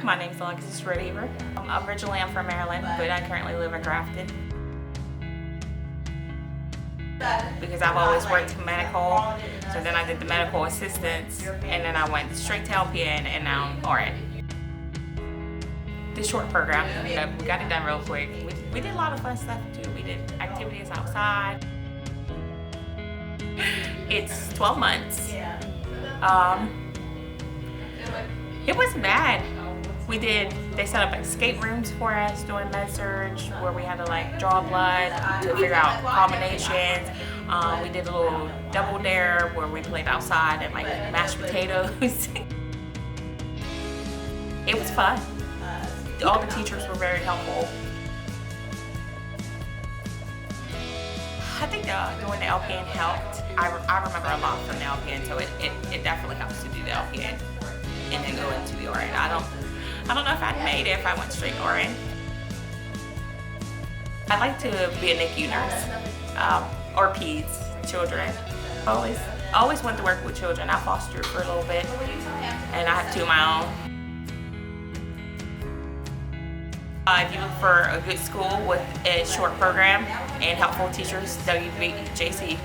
My name is Alexis Redhaver. Originally I'm from Maryland, but I currently live in Grafton. Because I've always worked medical, so then I did the medical assistants, and then I went straight to LPN, and now I'm RN. The short program, we got it done real quick. We did a lot of fun stuff too. We did activities outside. It's 12 months. It wasn't bad. They set up escape rooms for us during med surge where we had to like draw blood to figure out combinations. We did a little double dare where we played outside and like mashed potatoes. It was fun. All the teachers were very helpful. I think doing the LPN helped. I remember a lot from the LPN, so it definitely helps to do the LPN and then go into the RN. I don't know if I'd made it if I went straight RN. I'd like to be a NICU nurse or peds, children. I always wanted to work with children. I fostered for a little bit, and I have 2 of my own. If you look for a good school with a short program and helpful teachers, WVJC